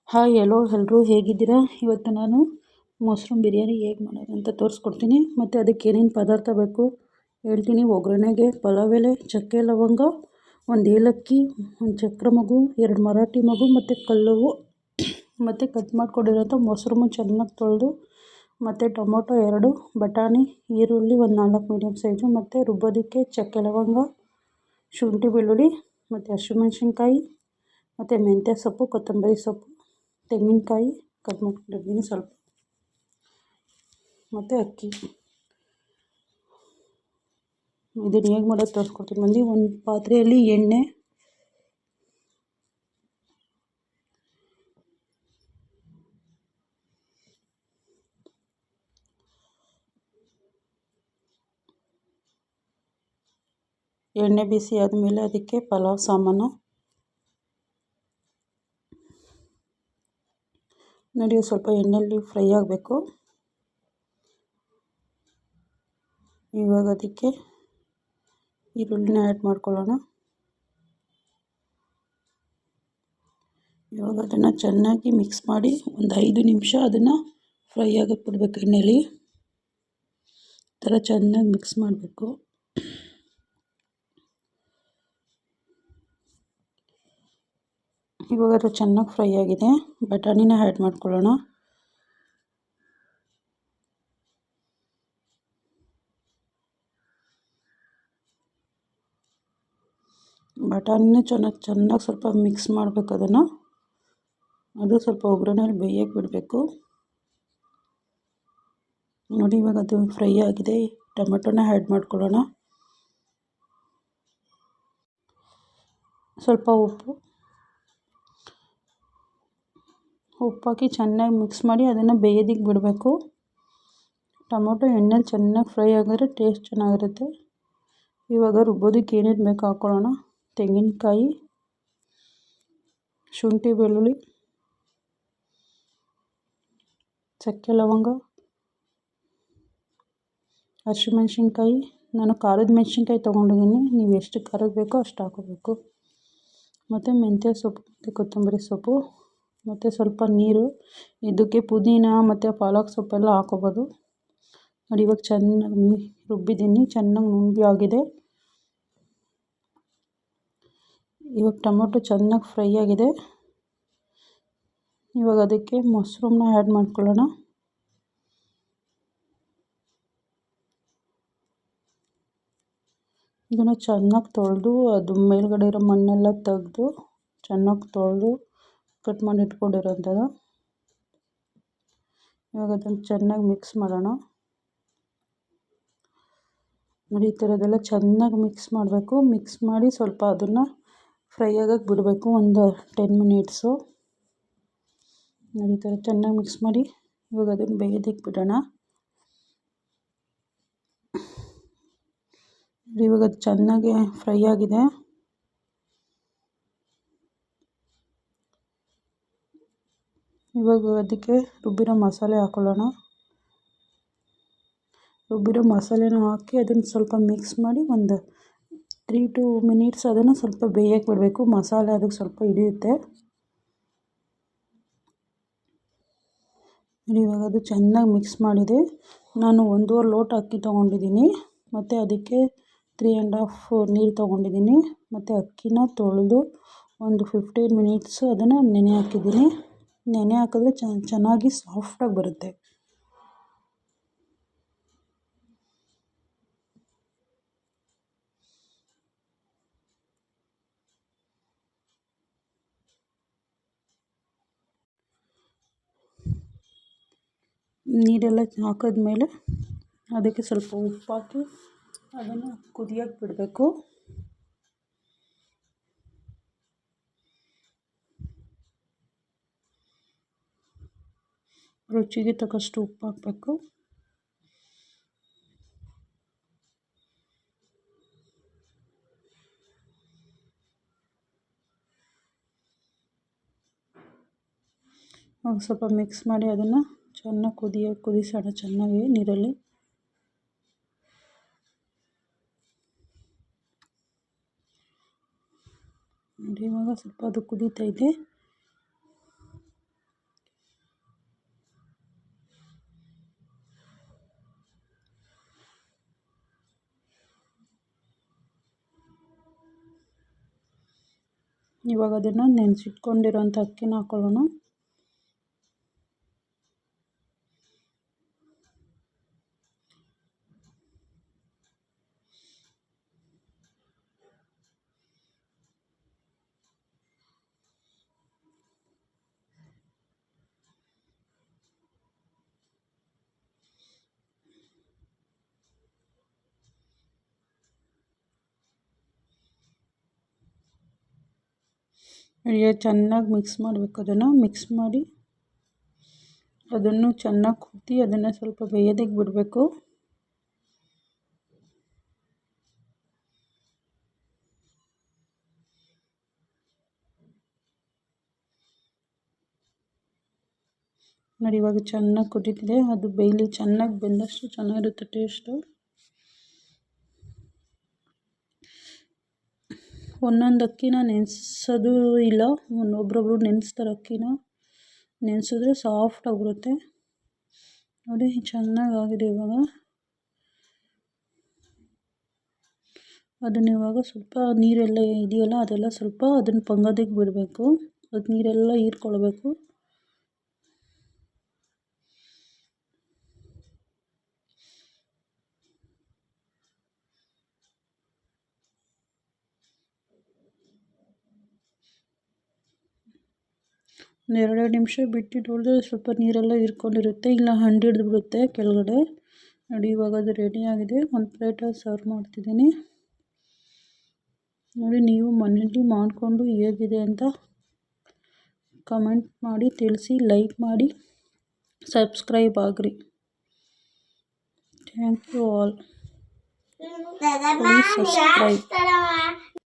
Hi ಎಲ್ಲೋ ಎಲ್ಲರೂ ಹೇಗಿದ್ದೀರಾ? ಇವತ್ತು ನಾನು ಮಶ್ರೂಮ್ ಬಿರಿಯಾನಿ ಹೇಗೆ ಮಾಡೋದು ಅಂತ ತೋರಿಸ್ಕೊಡ್ತೀನಿ. ಮತ್ತು ಅದಕ್ಕೆ ಏನೇನು ಪದಾರ್ಥ ಬೇಕು ಹೇಳ್ತೀನಿ. ಒಗ್ಗರಣೆಗೆ ಪಲಾವ್ ಎಲೆ, ಚಕ್ಕೆ ಲವಂಗ, ಒಂದು ಏಲಕ್ಕಿ, ಒಂದು ಚಕ್ರ ಮಗು, 2 ಮರಾಠಿ ಮಗು ಮತ್ತು ಕಲ್ಲುವು, ಮತ್ತು ಕಟ್ ಮಾಡ್ಕೊಂಡಿರೋಂಥ ಮಶ್ರೂಮು ಚೆನ್ನಾಗಿ ತೊಳೆದು, ಮತ್ತು ಟೊಮೊಟೊ 2, ಬಟಾಣಿ, ಈರುಳ್ಳಿ ಒಂದು 4 ಮೀಡಿಯಮ್ ಸೈಜು, ಮತ್ತು ರುಬ್ಬೋದಕ್ಕೆ ಚಕ್ಕೆ ಲವಂಗ, ಶುಂಠಿ ಬೆಳ್ಳುಳ್ಳಿ, ಮತ್ತು ಹಸಿಮೆಣ್ಸಿನ್ಕಾಯಿ, ಮತ್ತು ಮೆಂತ್ಯ ಸೊಪ್ಪು, ಕೊತ್ತಂಬರಿ ಸೊಪ್ಪು, ತೆಂಗಿನಕಾಯಿ ಕಟ್ ಮಾಡ್ಕೊಂಡಿದ್ದೀನಿ ಸ್ವಲ್ಪ, ಮತ್ತು ಅಕ್ಕಿ. ಇದನ್ನು ಹೇಗೆ ಮಾಡೋದು ತೋರಿಸ್ಕೊಡ್ತೀನಿ ಬನ್ನಿ. ಒಂದು ಪಾತ್ರೆಯಲ್ಲಿ ಎಣ್ಣೆ, ಬಿಸಿ ಆದಮೇಲೆ ಅದಕ್ಕೆ ಪಲಾವ್ ಸಾಮಾನು ನೋಡಿ, ಸ್ವಲ್ಪ ಎಣ್ಣೆಯಲ್ಲಿ ಫ್ರೈ ಆಗಬೇಕು. ಇವಾಗ ಅದಕ್ಕೆ ಈರುಳ್ಳಿನ ಆ್ಯಡ್ ಮಾಡ್ಕೊಳ್ಳೋಣ. ಇವಾಗ ಅದನ್ನು ಚೆನ್ನಾಗಿ ಮಿಕ್ಸ್ ಮಾಡಿ ಒಂದು 5 ನಿಮಿಷ ಅದನ್ನು ಫ್ರೈ ಆಗಕ್ಕೆ ಬಿಡಬೇಕು ಎಣ್ಣೆಯಲ್ಲಿ. ಈ ಥರ ಚೆನ್ನಾಗಿ ಮಿಕ್ಸ್ ಮಾಡಬೇಕು. ಇವಾಗ ಅದು ಚೆನ್ನಾಗಿ ಫ್ರೈ ಆಗಿದೆ. ಬಟಾಣಿನ ಆ್ಯಡ್ ಮಾಡ್ಕೊಳ್ಳೋಣ. ಬಟಾಣಿನ ಚೆನ್ನಾಗಿ ಸ್ವಲ್ಪ ಮಿಕ್ಸ್ ಮಾಡಬೇಕು. ಅದು ಸ್ವಲ್ಪ ಒಗ್ಗರಣೆಯಲ್ಲಿ ಬೇಯಕ್ಕೆ ಬಿಡಬೇಕು. ನೋಡಿ, ಇವಾಗ ಅದು ಫ್ರೈ ಆಗಿದೆ. ಟೊಮೆಟೊನ ಆ್ಯಡ್ ಮಾಡ್ಕೊಳ್ಳೋಣ. ಸ್ವಲ್ಪ ಉಪ್ಪು ಹಾಕಿ ಚೆನ್ನಾಗಿ ಮಿಕ್ಸ್ ಮಾಡಿ ಅದನ್ನು ಬೇಯೋದಕ್ಕೆ ಬಿಡಬೇಕು. ಟೊಮೊಟೊ ಎಣ್ಣೆಲಿ ಚೆನ್ನಾಗಿ ಫ್ರೈ ಆಗಿದ್ರೆ ಟೇಸ್ಟ್ ಚೆನ್ನಾಗಿರುತ್ತೆ. ಇವಾಗ ರುಬ್ಬೋದಕ್ಕೆ ಏನೇನು ಬೇಕು ಹಾಕ್ಕೊಳ್ಳೋಣ. ತೆಂಗಿನಕಾಯಿ, ಶುಂಠಿ ಬೆಳ್ಳುಳ್ಳಿ, ಚಕ್ಕೆ ಲವಂಗ, ಹಸಿಮೆಣ್ಸಿನ್ಕಾಯಿ. ನಾನು ಖಾರದ ಮೆಣಸಿನ್ಕಾಯಿ ತೊಗೊಂಡಿದ್ದೀನಿ. ನೀವು ಎಷ್ಟು ಖಾರಕ್ಕೆ ಬೇಕೋ ಅಷ್ಟು ಹಾಕೋಬೇಕು. ಮತ್ತು ಮೆಂತ್ಯ ಸೊಪ್ಪು, ಮತ್ತು ಕೊತ್ತಂಬರಿ ಸೊಪ್ಪು, ಮತ್ತು ಸ್ವಲ್ಪ ನೀರು. ಇದಕ್ಕೆ ಪುದೀನ ಮತ್ತು ಪಾಲಕ್ ಸೊಪ್ಪೆಲ್ಲ ಹಾಕೋಬೋದು. ನೋಡಿ, ಇವಾಗ ಚೆನ್ನಾಗಿ ರುಬ್ಬಿದ್ದೀನಿ, ಚೆನ್ನಾಗಿ ನುಣ್ಣಗೆ ಆಗಿದೆ. ಇವಾಗ ಟೊಮೊಟೊ ಚೆನ್ನಾಗಿ ಫ್ರೈ ಆಗಿದೆ. ಇವಾಗ ಅದಕ್ಕೆ ಮಶ್ರೂಮ್ನ ಆ್ಯಡ್ ಮಾಡ್ಕೊಳ್ಳೋಣ. ಇದನ್ನು ಚೆನ್ನಾಗಿ ತೊಳೆದು ಅದು ಮೇಲ್ಗಡೆ ಇರೋ ಮಣ್ಣೆಲ್ಲ ತೆಗೆದು ಚೆನ್ನಾಗಿ ತೊಳೆದು ಕಟ್ ಮಾಡಿ ಇಟ್ಕೊಂಡಿರೋಂಥದ್ದು. ಇವಾಗ ಅದನ್ನು ಚೆನ್ನಾಗಿ ಮಿಕ್ಸ್ ಮಾಡೋಣ. ನೋಡಿ, ಈ ಥರದ್ದೆಲ್ಲ ಚೆನ್ನಾಗಿ ಮಿಕ್ಸ್ ಮಾಡಬೇಕು. ಮಿಕ್ಸ್ ಮಾಡಿ ಸ್ವಲ್ಪ ಅದನ್ನು ಫ್ರೈ ಆಗಕ್ಕೆ ಬಿಡಬೇಕು, ಒಂದು 10 ಮಿನಿಟ್ಸು. ನೋಡಿ, ಈ ಥರ ಚೆನ್ನಾಗಿ ಮಿಕ್ಸ್ ಮಾಡಿ ಇವಾಗ ಅದನ್ನು ಬೇಯೋದಕ್ಕೆ ಬಿಡೋಣ. ಇವಾಗ ಅದು ಚೆನ್ನಾಗಿ ಫ್ರೈ ಆಗಿದೆ. ಇವಾಗ ಅದಕ್ಕೆ ರುಬ್ಬಿರೋ ಮಸಾಲೆ ಹಾಕ್ಕೊಳ್ಳೋಣ. ರುಬ್ಬಿರೋ ಮಸಾಲೆನೂ ಹಾಕಿ ಅದನ್ನು ಸ್ವಲ್ಪ ಮಿಕ್ಸ್ ಮಾಡಿ ಒಂದು 3-2 ಮಿನಿಟ್ಸ್ ಅದನ್ನು ಸ್ವಲ್ಪ ಬೇಯಕ್ಕೆ ಬಿಡಬೇಕು. ಮಸಾಲೆ ಅದಕ್ಕೆ ಸ್ವಲ್ಪ ಹಿಡಿಯುತ್ತೆ. ಇವಾಗ ಅದು ಚೆನ್ನಾಗಿ ಮಿಕ್ಸ್ ಮಾಡಿದೆ. ನಾನು 1.5 ಲೋಟ ಅಕ್ಕಿ ತೊಗೊಂಡಿದ್ದೀನಿ, ಮತ್ತು ಅದಕ್ಕೆ 3.5 ನೀರು ತೊಗೊಂಡಿದ್ದೀನಿ. ಮತ್ತು ಅಕ್ಕಿನ ತೊಳೆದು ಒಂದು 15 ಮಿನಿಟ್ಸು ಅದನ್ನು ನೆನೆ ಹಾಕಿದ್ದೀನಿ. ನೆನೆ ಹಾಕಿದ್ರೆ ಚೆನ್ನಾಗಿ ಸಾಫ್ಟಾಗಿ ಬರುತ್ತೆ. ನೀರೆಲ್ಲ ಹಾಕಿದ್ಮೇಲೆ ಅದಕ್ಕೆ ಸ್ವಲ್ಪ ಉಪ್ಪು ಹಾಕಿ ಅದನ್ನು ಕುದಿಯೋಕ್ಕೆ ಬಿಡಬೇಕು. ರುಚಿಗೆ ತಕ್ಕಷ್ಟು ಉಪ್ಪು ಹಾಕಬೇಕು. ಸ್ವಲ್ಪ ಮಿಕ್ಸ್ ಮಾಡಿ ಅದನ್ನು ಚೆನ್ನಾಗಿ ಕುದಿಸೋಣ ಚೆನ್ನಾಗಿ ನೀರಲ್ಲಿ. ನೋಡಿ, ಇವಾಗ ಸ್ವಲ್ಪ ಅದು ಕುದೀತೈತೆ. ಇವಾಗ ಅದನ್ನು ನೆನೆಸಿಟ್ಕೊಂಡಿರೋಂಥ ಅಕ್ಕಿನ ಹಾಕೊಳ್ಳೋಣ. ಚೆನ್ನಾಗಿ ಮಿಕ್ಸ್ ಮಾಡಬೇಕು. ಅದನ್ನು ಮಿಕ್ಸ್ ಮಾಡಿ ಅದನ್ನು ಚೆನ್ನಾಗಿ ಕುದಿ ಅದನ್ನು ಸ್ವಲ್ಪ ಬೇಯೋದಕ್ಕೆ ಬಿಡಬೇಕು. ನೋಡಿ ಇವಾಗ ಚೆನ್ನಾಗಿ ಕುದೀತಿದೆ. ಅದು ಬೇಯಲಿ, ಚೆನ್ನಾಗಿ ಬೆಂದಷ್ಟು ಚೆನ್ನಾಗಿರುತ್ತೆ ಟೇಸ್ಟು. ಒಂದೊಂದು ಅಕ್ಕಿನ ನೆನೆಸೋದು ಇಲ್ಲ, ಒಬ್ಬೊಬ್ರು ನೆನೆಸ್ತಾರೆ. ಅಕ್ಕಿನ ನೆನೆಸಿದ್ರೆ ಸಾಫ್ಟಾಗಿ ಬರುತ್ತೆ. ನೋಡಿ ಚೆನ್ನಾಗಾಗಿದೆ. ಇವಾಗ ಅದನ್ನ ಇವಾಗ ಸ್ವಲ್ಪ ನೀರೆಲ್ಲ ಇದೆಯಲ್ಲ ಅದೆಲ್ಲ ಸ್ವಲ್ಪ ಅದನ್ನು ಪಂಗೋದಕ್ಕೆ ಬಿಡಬೇಕು. ಅದು ನೀರೆಲ್ಲ ಹೀರ್ಕೊಳ್ಬೇಕು. ಒಂದು 2 ನಿಮಿಷ ಬಿಟ್ಟು ನೋಡಿದ್ರೆ ಸ್ವಲ್ಪ ನೀರೆಲ್ಲ ಹೀರ್ಕೊಂಡಿರುತ್ತೆ, ಇಲ್ಲ ಹಂಡಿ ಹಿಡಿದು ಬಿಡುತ್ತೆ ಕೆಳಗಡೆ. ನೋಡಿ ಇವಾಗ ಅದು ರೆಡಿಯಾಗಿದೆ. ಒಂದು ಪ್ಲೇಟಲ್ಲಿ ಸರ್ವ್ ಮಾಡ್ತಿದ್ದೀನಿ. ನೋಡಿ ನೀವು ಮನೇಲಿ ಮಾಡಿಕೊಂಡು ಹೇಗಿದೆ ಅಂತ ಕಮೆಂಟ್ ಮಾಡಿ ತಿಳಿಸಿ, ಲೈಕ್ ಮಾಡಿ, ಸಬ್ಸ್ಕ್ರೈಬ್ ಆಗಿರಿ. Thank you all. Please subscribe.